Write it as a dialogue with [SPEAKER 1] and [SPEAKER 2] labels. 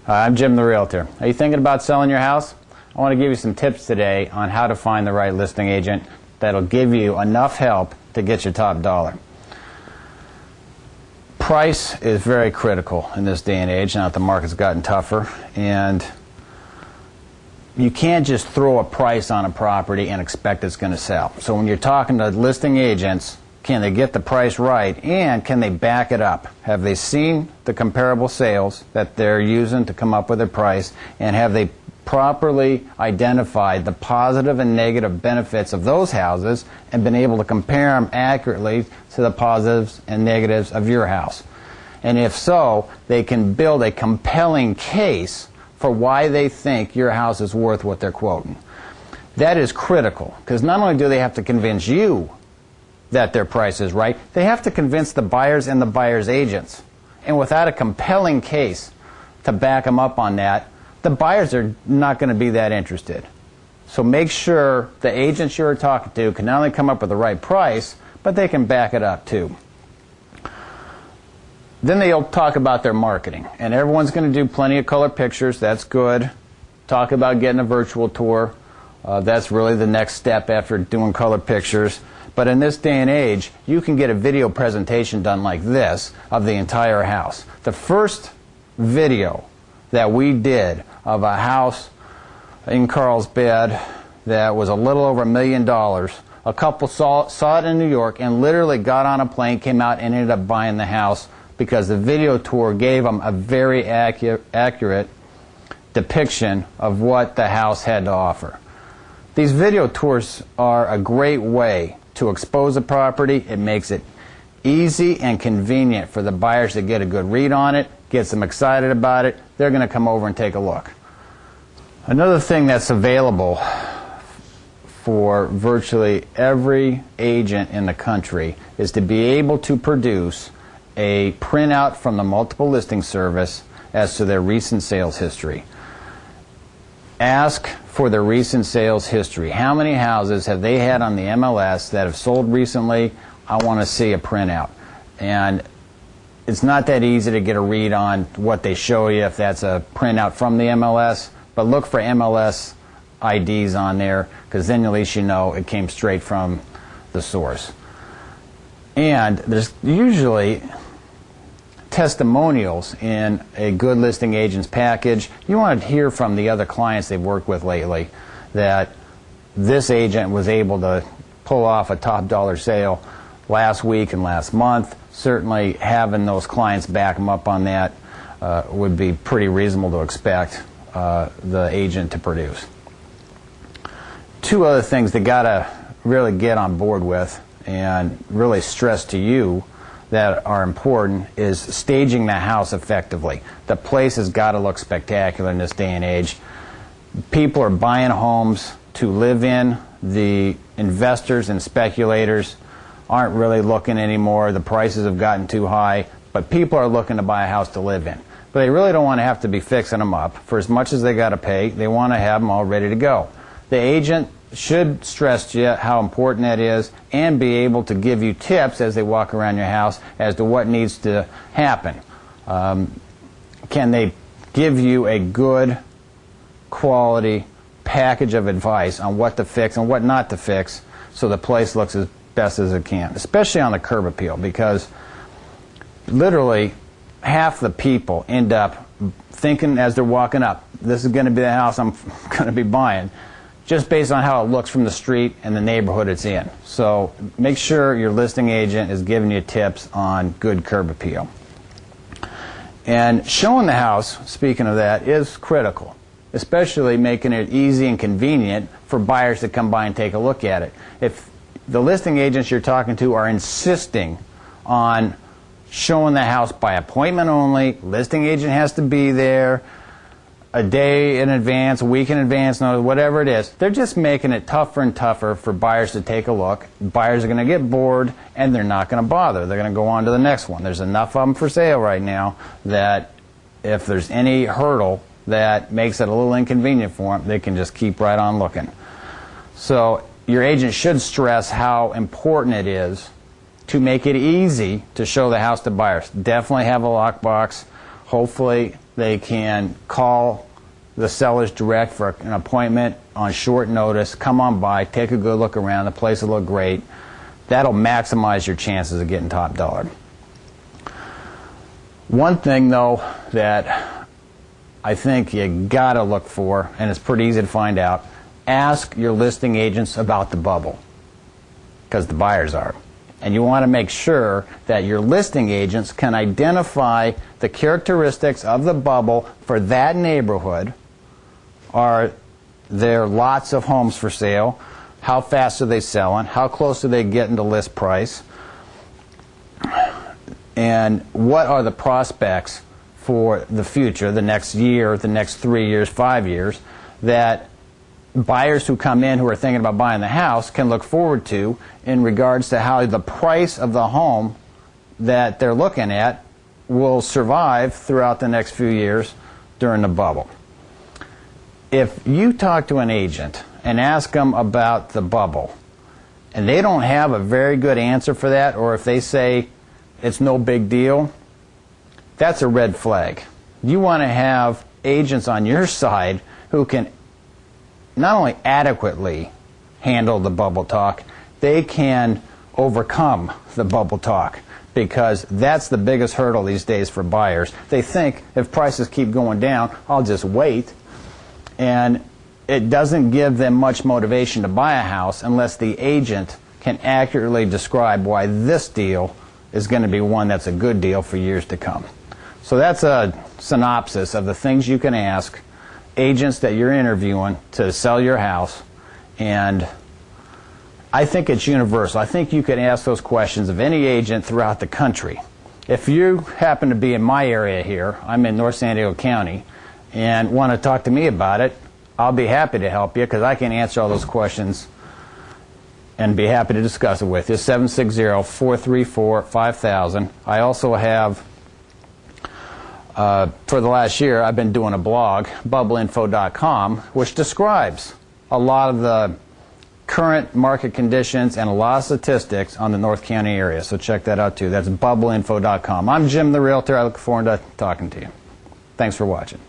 [SPEAKER 1] I'm Jim the Realtor. Are you thinking about selling your house? I want to give you some tips today on how to find the right listing agent that'll give you enough help to get your top dollar. Price is very critical in this day and age now that the market's gotten tougher, and you can't just throw a price on a property and expect it's going to sell. So when you're talking to listing agents, can they get the price right, and can they back it up? Have they seen the comparable sales that they're using to come up with their price, and have they properly identified the positive and negative benefits of those houses and been able to compare them accurately to the positives and negatives of your house? And if so, they can build a compelling case for why they think your house is worth what they're quoting. That is critical, because not only do they have to convince you that their price is right, they have to convince the buyers and the buyers' agents. And without a compelling case to back them up on that, the buyers are not going to be that interested. So make sure the agents you're talking to can not only come up with the right price, but they can back it up too. Then they'll talk about their marketing. And everyone's going to do plenty of color pictures. That's good. Talk about getting a virtual tour. That's really the next step after doing color pictures. But in this day and age, you can get a video presentation done like this of the entire house. The first video that we did of a house in Carlsbad that was a little over $1 million, a couple saw it in New York and literally got on a plane, came out, and ended up buying the house because the video tour gave them a very accurate depiction of what the house had to offer. These video tours are a great way to expose a property. It makes it easy and convenient for the buyers to get a good read on it, gets them excited about it. They're going to come over and take a look. Another thing that's available for virtually every agent in the country is to be able to produce a printout from the multiple listing service as to their recent sales history. Ask for their recent sales history. How many houses have they had on the MLS that have sold recently? I want to see a printout. And it's not that easy to get a read on what they show you if that's a printout from the MLS, but look for MLS IDs on there, because then at least you know it came straight from the source. And there's usually testimonials in a good listing agent's package. You want to hear from the other clients they've worked with lately that this agent was able to pull off a top dollar sale last week and last month. Certainly having those clients back them up on that would be pretty reasonable to expect the agent to produce. Two other things they got to really get on board with and really stress to you that are important is staging the house effectively. The place has got to look spectacular in this day and age. People are buying homes to live in. The investors and speculators aren't really looking anymore. The prices have gotten too high, but people are looking to buy a house to live in. But they really don't want to have to be fixing them up. For as much as they got to pay, they want to have them all ready to go. The agent should stress to you how important that is and be able to give you tips as they walk around your house as to what needs to happen. Can they give you a good quality package of advice on what to fix and what not to fix so the place looks as best as it can, especially on the curb appeal, because literally half the people end up thinking as they're walking up, this is going to be the house I'm going to be buying, just based on how it looks from the street and the neighborhood it's in. So make sure your listing agent is giving you tips on good curb appeal. And showing the house, speaking of that, is critical, especially making it easy and convenient for buyers to come by and take a look at it. If the listing agents you're talking to are insisting on showing the house by appointment only, listing agent has to be there a day in advance, a week in advance, whatever it is, they're just making it tougher and tougher for buyers to take a look. Buyers are going to get bored and they're not going to bother. They're going to go on to the next one. There's enough of them for sale right now that if there's any hurdle that makes it a little inconvenient for them, they can just keep right on looking. So your agent should stress how important it is to make it easy to show the house to buyers. Definitely have a lockbox. Hopefully They can call the sellers direct for an appointment on short notice. Come on by, take a good look around. The place will look great. That'll maximize your chances of getting top dollar. One thing, though, that I think you gotta look for, and it's pretty easy to find out, ask your listing agents about the bubble, because the buyers are. And you want to make sure that your listing agents can identify the characteristics of the bubble for that neighborhood. Are there lots of homes for sale? How fast are they selling? How close are they getting to list price? And what are the prospects for the future, the next year, the next 3 years, 5 years, that buyers who come in who are thinking about buying the house can look forward to in regards to how the price of the home that they're looking at will survive throughout the next few years during the bubble. If you talk to an agent and ask them about the bubble and they don't have a very good answer for that, or if they say it's no big deal, that's a red flag. You want to have agents on your side who can not only adequately handle the bubble talk, they can overcome the bubble talk, because that's the biggest hurdle these days for buyers. They think if prices keep going down, I'll just wait, and it doesn't give them much motivation to buy a house unless the agent can accurately describe why this deal is going to be one that's a good deal for years to come. So that's a synopsis of the things you can ask agents that you're interviewing to sell your house, and I think it's universal. I think you can ask those questions of any agent throughout the country. If you happen to be in my area here, I'm in North San Diego County, and want to talk to me about it, I'll be happy to help you, because I can answer all those questions and be happy to discuss it with you. 760-434-5000. I also have for the last year, I've been doing a blog, bubbleinfo.com, which describes a lot of the current market conditions and a lot of statistics on the North County area. So check that out too. That's bubbleinfo.com. I'm Jim the Realtor. I look forward to talking to you. Thanks for watching.